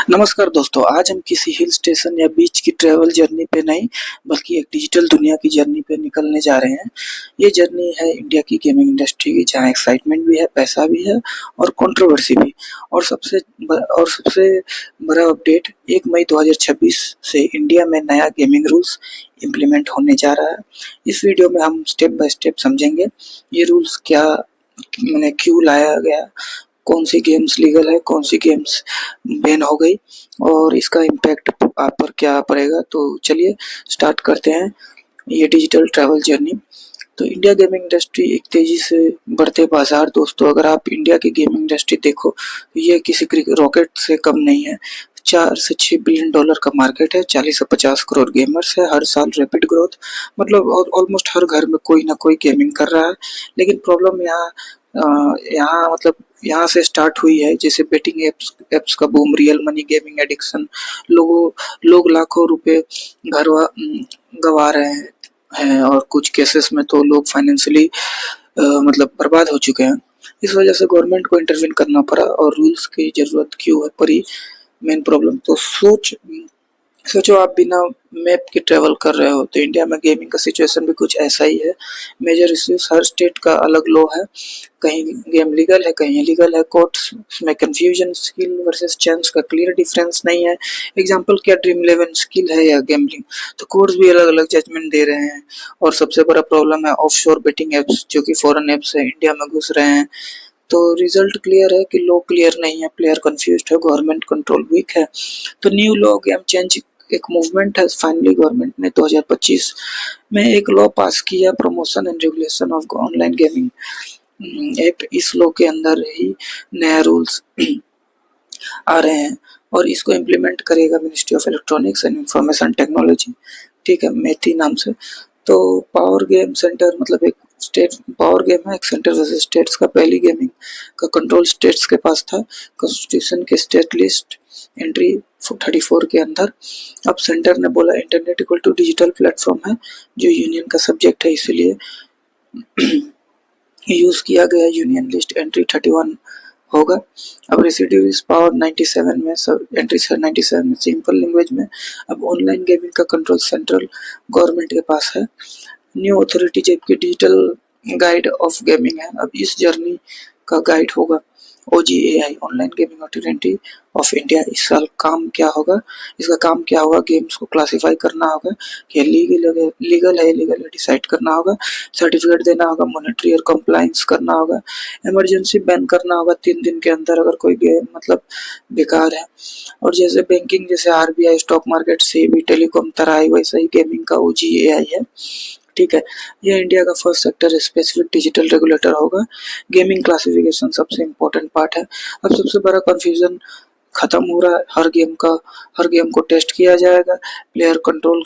नमस्कार दोस्तों, आज हम किसी हिल स्टेशन या बीच की ट्रैवल जर्नी पे नहीं, बल्कि एक डिजिटल दुनिया की जर्नी पे निकलने जा रहे हैं। ये जर्नी है इंडिया की गेमिंग इंडस्ट्री की, जहाँ एक्साइटमेंट भी है, पैसा भी है और कंट्रोवर्सी भी। और सबसे बड़ा अपडेट 1 मई 2026 से इंडिया में नया गेमिंग रूल्स इम्प्लीमेंट होने जा रहा है। इस वीडियो में हम स्टेप बाय स्टेप समझेंगे ये रूल्स क्या, मैंने क्यों लाया गया, कौन सी गेम्स लीगल है, कौन सी गेम्स बैन हो गई और इसका इम्पैक्ट आप पर क्या पड़ेगा। तो चलिए स्टार्ट करते हैं ये डिजिटल ट्रैवल जर्नी। तो इंडिया गेमिंग इंडस्ट्री एक तेजी से बढ़ते बाजार। दोस्तों, अगर आप इंडिया की गेमिंग इंडस्ट्री देखो तो ये किसी रॉकेट से कम नहीं है। 4 से 6 बिलियन डॉलर का मार्केट है, 40 से 50 करोड़ गेमर्स है, हर साल रैपिड ग्रोथ, मतलब ऑलमोस्ट हर घर में कोई ना कोई गेमिंग कर रहा है। लेकिन प्रॉब्लम यहाँ से स्टार्ट हुई है, जैसे बेटिंग एप्स का boom, real money gaming addiction, लोग लाखों रुपए गवा रहे हैं और कुछ केसेस में तो लोग फाइनेंशियली मतलब बर्बाद हो चुके हैं। इस वजह से गवर्नमेंट को इंटरवीन करना पड़ा और रूल्स की जरूरत क्यों है पड़ी, मेन प्रॉब्लम। तो सोचो आप बिना मैप के ट्रेवल कर रहे हो, तो इंडिया में गेमिंग का सिचुएशन भी कुछ ऐसा ही है। मेजर इश्यूज, हर स्टेट का अलग लॉ है, कहीं गेम लीगल है, कहीं इलीगल है, कोर्ट्स में कंफ्यूजन, स्किल वर्सेस चांस का क्लियर डिफरेंस नहीं है। एग्जांपल क्या, ड्रीम 11 स्किल है या गैम्बलिंग, तो कोर्ट्स भी अलग अलग जजमेंट दे रहे हैं। और सबसे बड़ा प्रॉब्लम है ऑफशोर बेटिंग एप्स, जो कि फॉरेन एप्स है, इंडिया में घुस रहे हैं। तो रिजल्ट क्लियर है कि लॉ क्लियर नहीं है, प्लेयर कंफ्यूज्ड है, गवर्नमेंट कंट्रोल वीक है। तो न्यू लॉ गेम चेंज एक मूवमेंट है। फाइनली गवर्नमेंट ने 2025 में एक लॉ पास किया, promotion and regulation of online gaming app. इस लॉ के अंदर ही नया रूल्स आ रहे हैं और इसको इम्प्लीमेंट करेगा ministry of electronics and information technology, ठीक है, मेथी नाम से। तो पावर गेम सेंटर, मतलब एक स्टेट पावर गेम है, एक सेंटर वैसे स्टेट्स का। पहली गेमिंग का कंट्रोल स्टेट्स के पास था, कॉन्स्टिट्यूशन के स्टेट लिस्ट एंट्री 34 के अंदर। अब सेंटर ने बोला internet equal to digital platform है, जो यूनियन का सब्जेक्ट है, इसीलिए यूज किया गया यूनियन लिस्ट एंट्री 31 होगा। अब रेसिड्यू इज पावर 97 में, सब एंट्री 97 में, सिंपल लैंग्वेज में। अब ऑनलाइन गेमिंग का कंट्रोल सेंट्रल गवर्नमेंट के पास है। न्यू अथॉरिटी जबकि डिजिटल गाइड ऑफ गेमिंग है, अब इस जर्नी का गाइड होगा OGAI, online gaming authority of India. इस साल काम क्या होगा, इसका काम क्या होगा, गेम्स को क्लासिफाई करना होगा कि लीगल है इलीगल है, डिसाइड करना होगा, सर्टिफिकेट देना होगा, मॉनिटरी और कंप्लाइंस करना होगा, इमरजेंसी बैन करना होगा 3 दिन के अंदर अगर कोई गेम मतलब बेकार है। और जैसे बैंकिंग, जैसे RBI, stock market, SEBI, telecom, TRAI, वैसा ही गेमिंग का OGAI है, ठीक है। यह इंडिया का first sector specific digital regulator होगा। गेमिंग क्लासिफिकेशन सबसे इम्पोर्टेंट पार्ट है। अब सबसे बड़ा कंफ्यूजन खत्म हो रहा है, हर गेम को टेस्ट किया जाएगा। प्लेयर कंट्रोल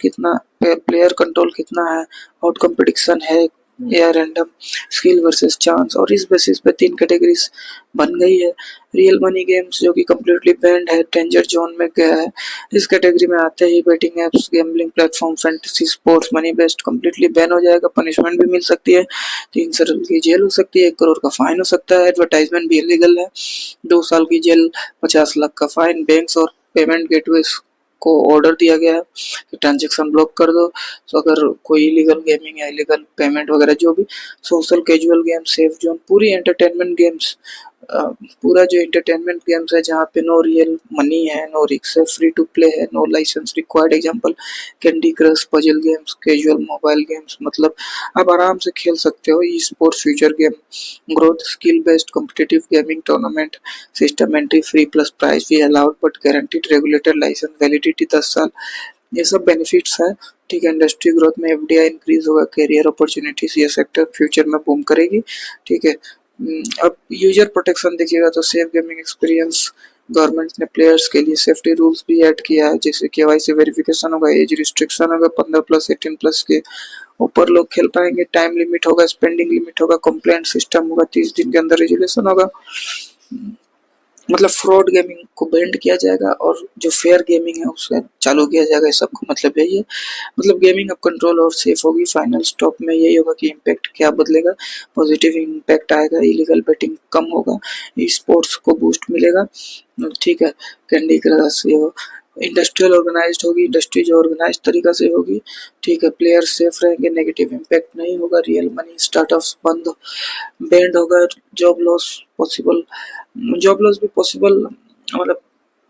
कितना है, आउटकम प्रेडिक्शन है या रैंडम, स्किल वर्सेस चांस, और इस बेसिस पे 3 कैटेगरीज बन गई है। रियल मनी गेम्स जो कि कम्प्लीटली बैंड है, डेंजर जोन में गया है। इस कैटेगरी में आते ही betting apps, gambling platform, fantasy sports, money based completely ban हो जाएगा। पनिशमेंट भी मिल सकती है, 3 साल की जेल हो सकती है, 1 करोड़ का फाइन हो सकता है। एडवर्टाइजमेंट भी इलीगल है, 2 साल की जेल, 50 लाख का फाइन। बैंक्स और पेमेंट गेटवेज को ऑर्डर दिया गया है कि ट्रांजैक्शन ब्लॉक कर दो। तो अगर कोई इलीगल गेमिंग या इलीगल पेमेंट वगैरह जो भी। Social casual game, safe zone, पूरी एंटरटेनमेंट गेम्स, पूरा जो एंटरटेनमेंट गेम्स है जहाँ पे नो रियल मनी है, नो रिस्क है, फ्री टू प्ले है, no licence required. Example candy crush, puzzle games, casual mobile games, मतलब आप आराम से खेल सकते हो। Esports, future game, growth, skill based competitive gaming, tournament system, entry free plus price भी allowed but guaranteed regulated licence, validity 10 साल। ये सब बेनिफिट्स है, ठीक है। इंडस्ट्री ग्रोथ में FDI इंक्रीज होगा, कैरियर अपॉर्चुनिटीज, ये सेक्टर फ्यूचर में बूम करेगी, ठीक है। अब यूजर प्रोटेक्शन देखिएगा तो सेफ गेमिंग एक्सपीरियंस, गवर्नमेंट ने प्लेयर्स के लिए सेफ्टी रूल्स भी ऐड किया है, जैसे KYC वेरिफिकेशन होगा, एज रिस्ट्रिक्शन होगा, 15+ 18+ के ऊपर लोग खेल पाएंगे, टाइम लिमिट होगा, स्पेंडिंग लिमिट होगा, कंप्लेंट सिस्टम होगा, 30 दिन के अंदर रेजुलेशन होगा। मतलब फ्रॉड गेमिंग को बैंड किया जाएगा और जो फेयर गेमिंग है उसे चालू किया जाएगा। इस सबका मतलब यही है। मतलब गेमिंग अब कंट्रोल और सेफ होगी। फाइनल स्टॉप में यही होगा कि इम्पैक्ट क्या बदलेगा। पॉजिटिव इम्पैक्ट आएगा, इलीगल बेटिंग कम होगा, ई स्पोर्ट्स को बूस्ट मिलेगा, ठीक है। कैंडी क्रश ये इंडस्ट्रियल ऑर्गेनाइज्ड होगी, इंडस्ट्री जो ऑर्गेनाइज तरीका से होगी, ठीक है। प्लेयर सेफ रहेंगे, नेगेटिव इम्पैक्ट नहीं होगा, रियल मनी स्टार्टअप्स बंद बैंड होगा, job loss possible, job loss भी पॉसिबल मतलब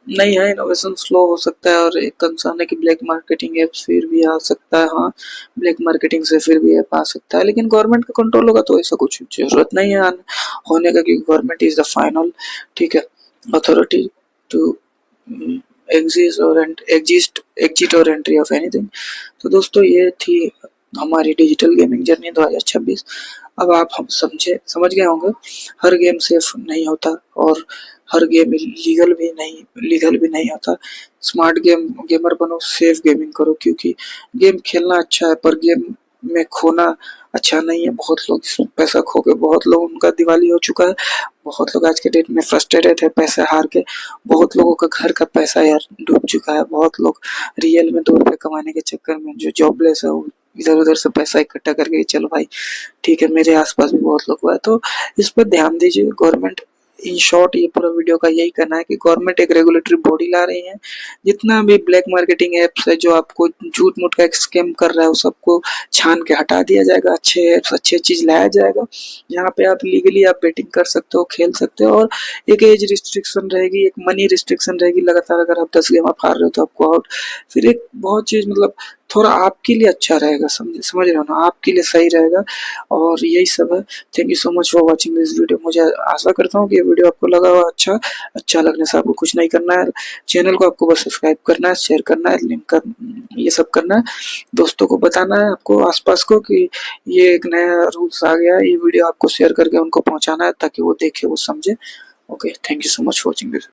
नहीं है। इनोवेशन स्लो हो सकता है और एक कंसर्न है कि ब्लैक मार्केटिंग एप्स फिर भी आ सकता है। हाँ, ब्लैक मार्केटिंग से फिर भी ऐप आ सकता है, लेकिन गवर्नमेंट का कंट्रोल होगा तो ऐसा कुछ जरूरत नहीं है होने का, क्योंकि गवर्नमेंट इज द फाइनल, ठीक है, अथॉरिटी टू एग्जिट और एंट्री ऑफ एनीथिंग। तो दोस्तों ये थी हमारी डिजिटल गेमिंग जर्नी 2026। अब आप हम समझ गए होंगे हर गेम सेफ नहीं होता और हर गेम लीगल भी नहीं होता। स्मार्ट गेमर बनो, सेफ गेमिंग करो, क्योंकि गेम खेलना अच्छा है पर गेम में खोना अच्छा नहीं है। बहुत लोग इसमें पैसा खो के, बहुत लोग उनका दिवाली हो चुका है, बहुत लोग आज के डेट में फ्रस्ट्रेटेड है पैसे हार के, बहुत लोगों का घर का पैसा यार डूब चुका है, बहुत लोग रियल में 2 रुपए कमाने के चक्कर में जो जॉबलेस है वो इधर उधर से पैसा इकट्ठा करके चलो भाई, ठीक है। मेरे आसपास भी बहुत लोग हुआ है, तो इस पर ध्यान दीजिए। गवर्नमेंट, इन शॉर्ट ये पूरा वीडियो का यही कहना है कि गवर्नमेंट एक रेगुलेटरी बॉडी ला रही है। जितना भी ब्लैक मार्केटिंग एप्स है जो आपको झूठ मूठ का स्कैम कर रहा है, वो सबको छान के हटा दिया जाएगा। अच्छे एप्स, अच्छे चीज लाया जाएगा यहाँ पे आप लीगली आप बेटिंग कर सकते हो, खेल सकते हो। और एक एज रिस्ट्रिक्शन रहेगी, एक मनी रिस्ट्रिक्शन रहेगी। लगातार अगर आप 10 गेम आप हार रहे हो तो आपको आउट। फिर एक बहुत चीज मतलब थोड़ा आपके लिए अच्छा रहेगा, समझ रहे हो ना, आपके लिए सही रहेगा। और यही सब है। Thank you so much for watching this video. मुझे आशा करता हूँ कि ये वीडियो आपको लगा हो अच्छा। अच्छा लगने से आपको कुछ नहीं करना है, चैनल को आपको बस सब्सक्राइब करना है, शेयर करना है, लिंक कर ये सब करना है, दोस्तों को बताना है, आपको आसपास को कि ये एक नया रूल्स आ गया है। ये वीडियो आपको शेयर करके उनको पहुंचाना है ताकि वो देखे, वो समझे। Okay, thank you so much for watching this.